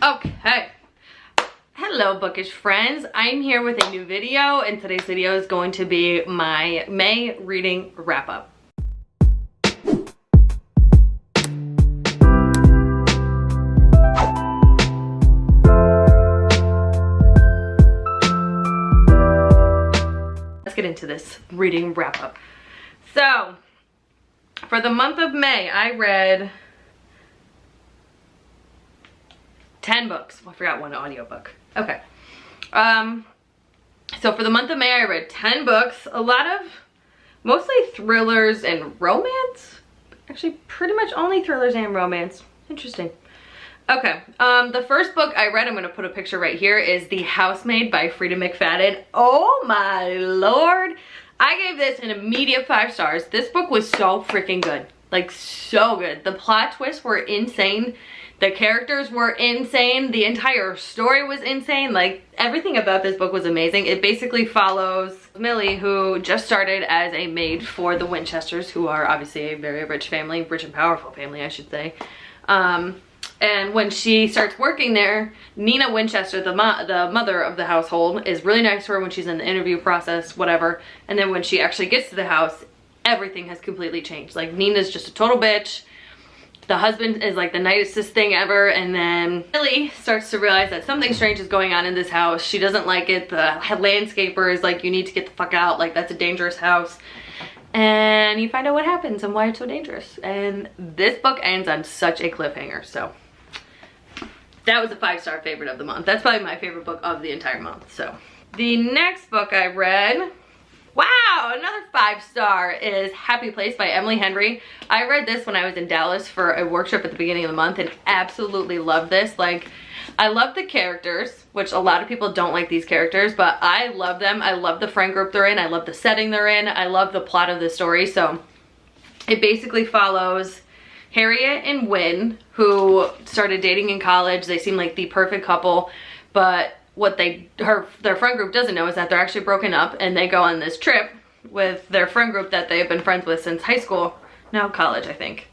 Okay. Hello, Bookish Friends. I'm here with a new video, and today's video is going to be my May reading wrap-up. Let's get into this reading wrap-up. So, for the month of May, I read 10 books. Well, I forgot one audiobook. Okay. So for the month of May, I read 10 books. A lot of mostly thrillers and romance. Actually, pretty much only thrillers and romance. Interesting. Okay. The first book I read, I'm going to put a picture right here, is The Housemaid by Frieda McFadden. Oh my lord. I gave this an immediate 5 stars. This book was so freaking good. Like, so good. The plot twists were insane. The characters were insane. The entire story was insane. Like, everything about this book was amazing. It basically follows Millie, who just started as a maid for the Winchesters, who are obviously a very rich family, rich and powerful family, I should say. And when she starts working there, Nina Winchester, the mother of the household, is really nice to her when she's in the interview process, whatever. And then when she actually gets to the house, everything has completely changed. Like, Nina's just a total bitch. The husband is like the nicest thing ever, and then Millie starts to realize that something strange is going on in this house. She doesn't like it. The landscaper is like, you need to get the fuck out. Like, that's a dangerous house. And you find out what happens and why it's so dangerous. And this book ends on such a cliffhanger. So that was a 5-star favorite of the month. That's probably my favorite book of the entire month. So the next book I read, wow, another 5-star, is Happy Place by Emily Henry. I read this when I was in Dallas for a workshop at the beginning of the month and absolutely loved this. Like, I love the characters, which a lot of people don't like these characters, but I love them. I love the friend group they're in. I love the setting they're in. I love the plot of the story. So it basically follows Harriet and Wynn, who started dating in college. They seem like the perfect couple, but what their friend group doesn't know is that they're actually broken up, and they go on this trip with their friend group that they've been friends with since high school, now college, I think.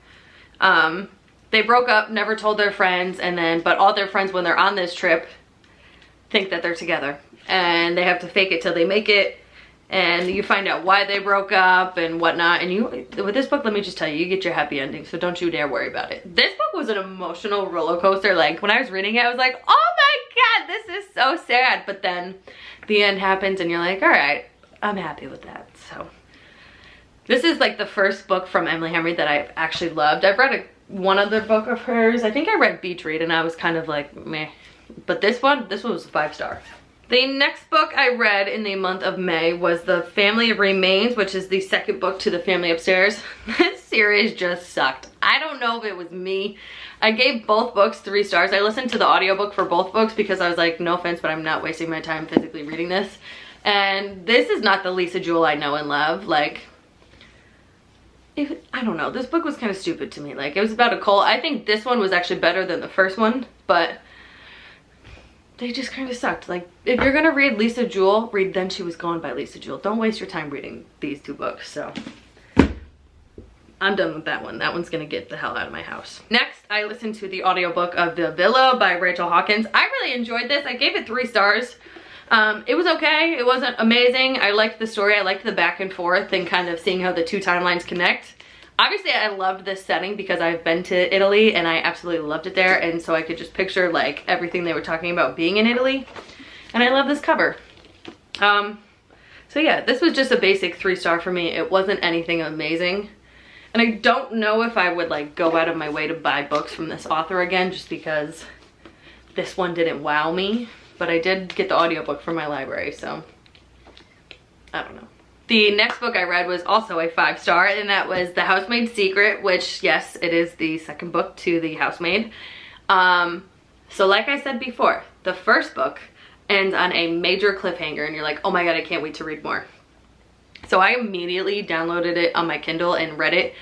They broke up, never told their friends, and then, but all their friends when they're on this trip think that they're together, and they have to fake it till they make it, and you find out why they broke up and whatnot. And with this book, let me just tell you, you get your happy ending, so don't you dare worry about it. This book was an emotional roller coaster. Like, when I was reading it, I was like, oh my god, this is so sad. But then the end happens and you're like, all right, I'm happy with that. So this is like the first book from Emily Henry that I've actually loved. I've read one other book of hers. I think I read Beach Read and I was kind of like, meh. But this one was a 5-star. The next book I read in the month of May was The Family Remains, which is the second book to The Family Upstairs. This series just sucked. I don't know if it was me. I gave both books 3 stars. I listened to the audiobook for both books because I was like, no offense, but I'm not wasting my time physically reading this. And this is not the Lisa Jewell I know and love. Like, I don't know. This book was kind of stupid to me. Like, it was about a cult. I think this one was actually better than the first one, but they just kind of sucked. Like, if you're gonna read Lisa Jewell, read Then She Was Gone by Lisa Jewell. Don't waste your time reading these 2 books. So I'm done with that one. That one's gonna get the hell out of my house. Next, I listened to the audiobook of The Villa by Rachel Hawkins. I really enjoyed this. I gave it 3 stars. It was okay. It wasn't amazing. I liked the story. I liked the back and forth and kind of seeing how the 2 timelines connect. Obviously, I loved this setting because I've been to Italy and I absolutely loved it there. And so I could just picture like everything they were talking about being in Italy. And I love this cover. So yeah, this was just a basic 3-star for me. It wasn't anything amazing. And I don't know if I would like go out of my way to buy books from this author again, just because this one didn't wow me. But I did get the audiobook from my library, so I don't know. The next book I read was also a 5-star, and that was The Housemaid Secret, which, yes, it is the second book to The Housemaid. So like I said before, the first book ends on a major cliffhanger, and you're like, oh my god, I can't wait to read more. So I immediately downloaded it on my Kindle and read it.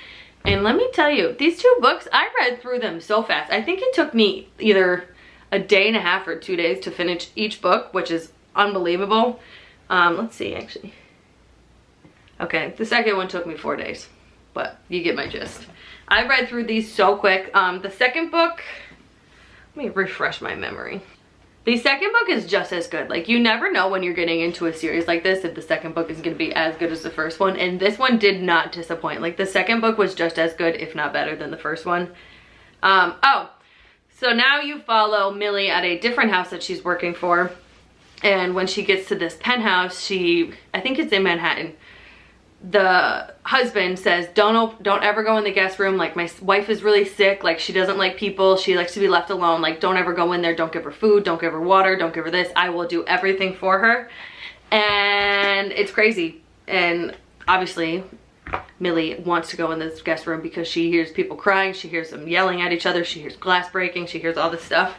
And let me tell you, these 2 books, I read through them so fast. I think it took me either a day and a half or 2 days to finish each book, which is unbelievable. Let's see, actually. Okay, the second one took me 4 days, but you get my gist. I read through these so quick. The second book Let me refresh my memory. The second book is just as good. Like, you never know when you're getting into a series like this if the second book is going to be as good as the first one, and this one did not disappoint. Like, the second book was just as good, if not better, than the first one. Oh, so now you follow Millie at a different house that she's working for, and when she gets to this penthouse, I think it's in Manhattan, the husband says, don't ever go in the guest room. Like, my wife is really sick. Like, she doesn't like people. She likes to be left alone. Like, don't ever go in there. Don't give her food. Don't give her water. Don't give her this. I will do everything for her. And it's crazy. And obviously, Millie wants to go in this guest room because she hears people crying. She hears them yelling at each other. She hears glass breaking. She hears all this stuff.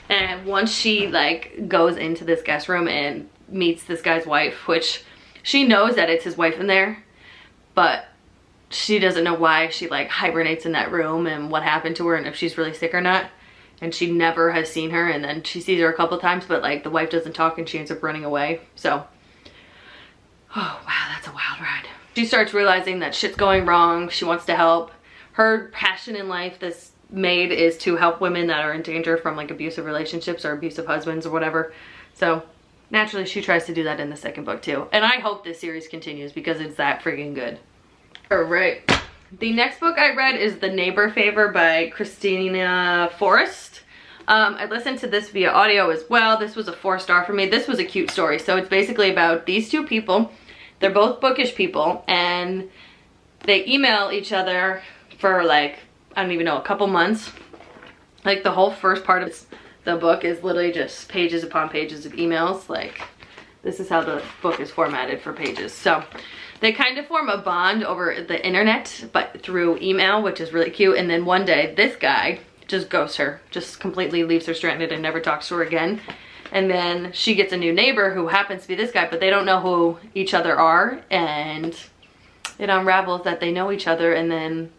And once she, like, goes into this guest room and meets this guy's wife, which she knows that it's his wife in there, but she doesn't know why she, like, hibernates in that room and what happened to her and if she's really sick or not. And she never has seen her, and then she sees her a couple times, but, like, the wife doesn't talk and she ends up running away. So, oh wow, that's a wild ride. She starts realizing that shit's going wrong. She wants to help. Her passion in life, this maid, is to help women that are in danger from, like, abusive relationships or abusive husbands or whatever. So naturally, she tries to do that in the second book too. And I hope this series continues because it's that freaking good. All right. The next book I read is The Neighbor Favor by Kristina Forrest. I listened to this via audio as well. This was a 4-star for me. This was a cute story. So it's basically about these two people. They're both bookish people, and they email each other for, like, I don't even know, a couple months. Like, the whole first part of the book is literally just pages upon pages of emails. Like, this is how the book is formatted for pages. So they kind of form a bond over the internet, but through email, which is really cute. And then one day, this guy just ghosts her, just completely leaves her stranded and never talks to her again. And then she gets a new neighbor who happens to be this guy, but they don't know who each other are. And it unravels that they know each other, and then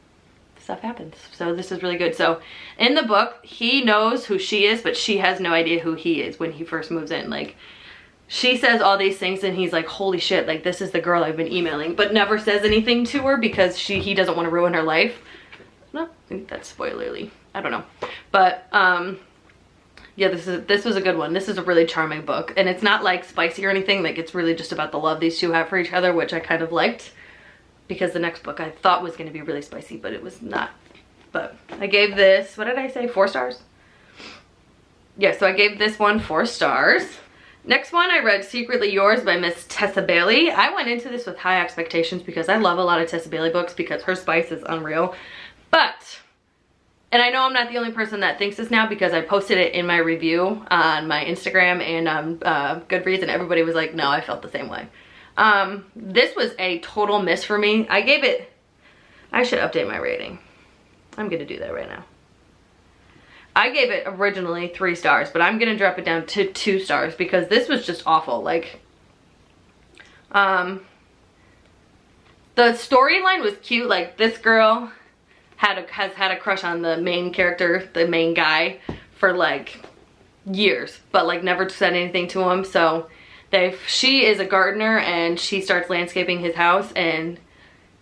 stuff happens. So this is really good. So in the book, he knows who she is, but she has no idea who he is when he first moves in. Like, she says all these things and he's like, holy shit, like, this is the girl I've been emailing, but never says anything to her because he doesn't want to ruin her life. No, I think that's spoilerly. I don't know. But yeah, this was a good one. This is a really charming book, and it's not like spicy or anything. Like, it's really just about the love these two have for each other, which I kind of liked. Because the next book I thought was going to be really spicy, but it was not. But I gave this, what did I say, 4 stars? Yeah, so I gave this one 4 stars. Next one, I read Secretly Yours by Miss Tessa Bailey. I went into this with high expectations because I love a lot of Tessa Bailey books because her spice is unreal. But, and I know I'm not the only person that thinks this now because I posted it in my review on my Instagram and on Goodreads, and everybody was like, no, I felt the same way. This was a total miss for me. I gave it, I should update my rating. I'm gonna do that right now. I gave it originally 3 stars, but I'm gonna drop it down to 2 stars because this was just awful. Like, the storyline was cute. Like, this girl has had a crush on the main character, the main guy, for like years, but like never said anything to him. So she is a gardener and she starts landscaping his house, and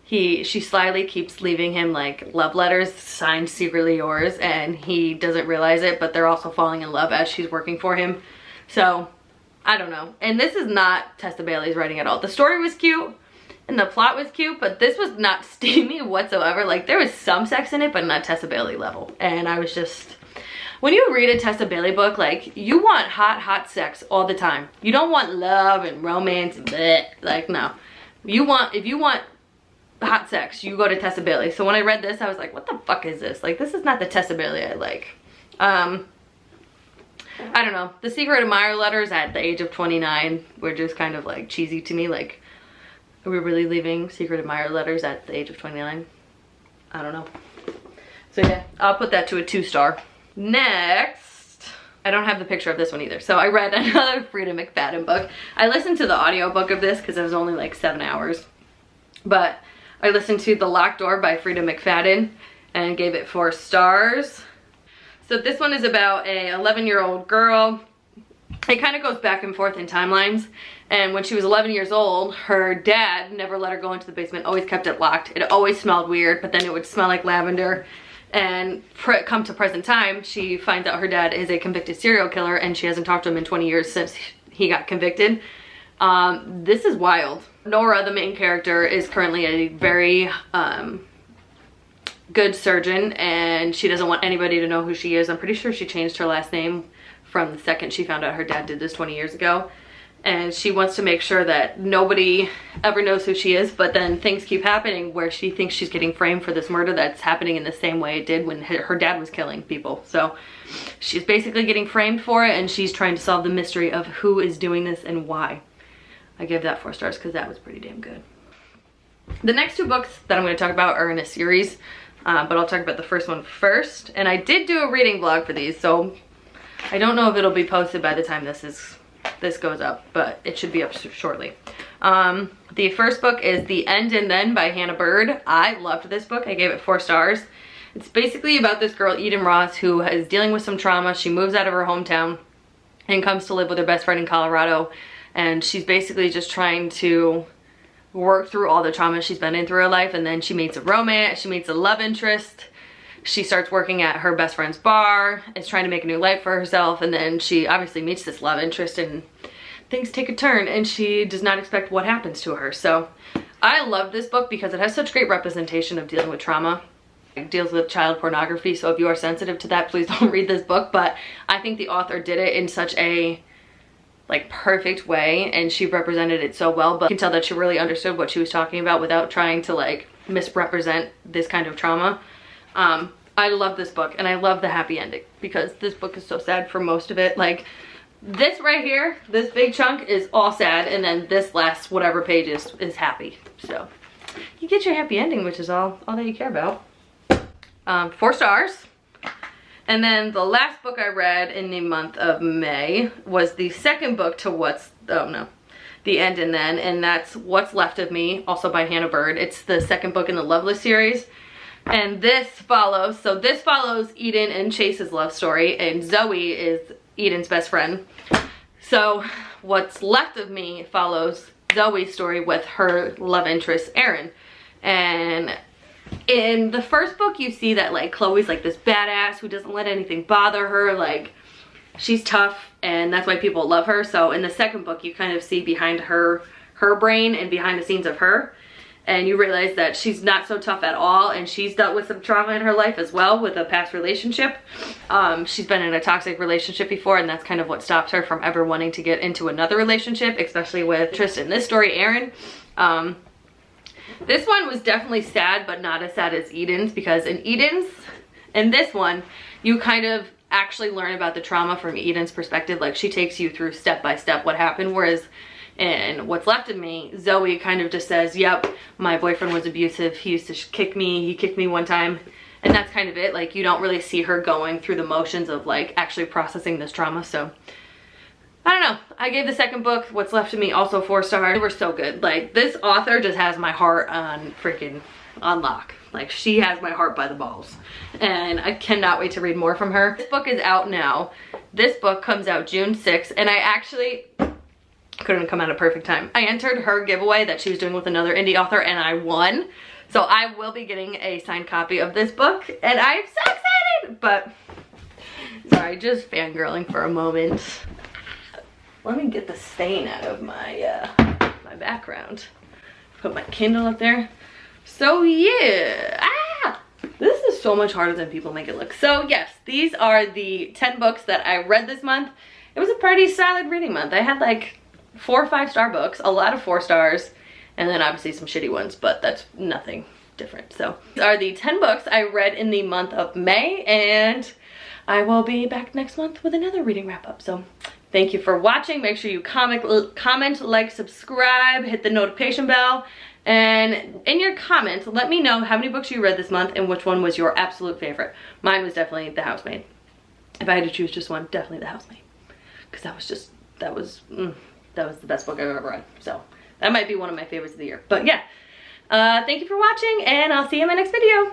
she slyly keeps leaving him like love letters signed Secretly Yours, and he doesn't realize it, but they're also falling in love as she's working for him. So I don't know. And this is not Tessa Bailey's writing at all. The story was cute and the plot was cute, but this was not steamy whatsoever. Like, there was some sex in it, but not Tessa Bailey level. And I was just, when you read a Tessa Bailey book, like, you want hot sex all the time. You don't want love and romance and bleh. Like, no. If you want hot sex, you go to Tessa Bailey. So when I read this, I was like, what the fuck is this? Like, this is not the Tessa Bailey I like. I don't know. The Secret Admirer letters at the age of 29 were just kind of like cheesy to me. Like, are we really leaving Secret Admirer letters at the age of 29? I don't know. So yeah, I'll put that to a 2 star. Next, I don't have the picture of this one either. So I read another Frieda McFadden book. I listened to the audiobook of this because it was only like 7 hours. But I listened to The Locked Door by Frieda McFadden and gave it 4 stars. So this one is about a 11-year-old girl. It kind of goes back and forth in timelines. And when she was 11 years old, her dad never let her go into the basement, always kept it locked. It always smelled weird, but then it would smell like lavender. And come to present time, she finds out her dad is a convicted serial killer and she hasn't talked to him in 20 years since he got convicted. This is wild. Nora, the main character, is currently a very good surgeon, and she doesn't want anybody to know who she is. I'm pretty sure she changed her last name from the second she found out her dad did this 20 years ago. And she wants to make sure that nobody ever knows who she is, but then things keep happening where she thinks she's getting framed for this murder that's happening in the same way it did when her dad was killing people. So she's basically getting framed for it, and she's trying to solve the mystery of who is doing this and why. I give that 4 stars because that was pretty damn good. The next 2 books that I'm going to talk about are in a series, but I'll talk about the first one first. And I did do a reading vlog for these, so I don't know if it'll be posted by the time this goes up, but it should be up shortly. The first book is The End and Then by Hannah Bird. I loved this book. I gave it 4 stars. It's basically about this girl, Eden Ross, who is dealing with some trauma. She moves out of her hometown and comes to live with her best friend in Colorado. And she's basically just trying to work through all the trauma she's been in through her life. And then she meets a romance, she meets a love interest. She starts working at her best friend's bar, is trying to make a new life for herself. And then she obviously meets this love interest and things take a turn and she does not expect what happens to her. So I love this book because it has such great representation of dealing with trauma. It deals with child pornography. So if you are sensitive to that, please don't read this book. But I think the author did it in such a perfect way, and she represented it so well. But you can tell that she really understood what she was talking about without trying to misrepresent this kind of trauma. I love this book, and I love the happy ending because this book is so sad for most of it. This right here, this big chunk is all sad, and then this last whatever page is happy. So you get your happy ending, which is all that you care about. 4 stars. And then the last book I read in the month of May was the second book to The End and Then, and that's What's Left of Me, also by Hannah Bird. It's the second book in the Loveless series. And this follows Eden and Chase's love story, and Zoe is Eden's best friend. So What's Left of Me follows Zoe's story with her love interest, Aaron. And in the first book, you see that Chloe's this badass who doesn't let anything bother her. She's tough, and that's why people love her. So in the second book, you kind of see behind her brain and behind the scenes of her. And you realize that she's not so tough at all, and she's dealt with some trauma in her life as well with a past relationship. She's been in a toxic relationship before, and that's kind of what stopped her from ever wanting to get into another relationship, especially with Tristan. This story, Aaron. This one was definitely sad, but not as sad as Eden's, because in this one, you kind of actually learn about the trauma from Eden's perspective. She takes you through step by step what happened, whereas in What's Left of Me, Zoe kind of just says, yep, my boyfriend was abusive, he used to kick me, he kicked me one time, and that's kind of it. You don't really see her going through the motions of actually processing this trauma. So I don't know. I gave the second book, What's Left of Me, also 4 stars. They were so good. This author just has my heart on lock. She has my heart by the balls. And I cannot wait to read more from her. This book is out now. This book comes out June 6th, and I actually couldn't come at a perfect time. I entered her giveaway that she was doing with another indie author, and I won. So I will be getting a signed copy of this book, and I'm so excited! But, sorry, just fangirling for a moment. Let me get the stain out of my my background. Put my Kindle up there. So yeah, this is so much harder than people make it look. So yes, these are the 10 books that I read this month. It was a pretty solid reading month. I had 4 5-star books, a lot of 4 stars, and then obviously some shitty ones, but that's nothing different. So these are the 10 books I read in the month of May, and I will be back next month with another reading wrap up. So thank you for watching. Make sure you comment, like, subscribe, hit the notification bell, and in your comments, let me know how many books you read this month and which one was your absolute favorite. Mine was definitely The Housemaid. If I had to choose just one, definitely The Housemaid, because that was the best book I've ever read. So that might be one of my favorites of the year. But yeah, thank you for watching, and I'll see you in my next video.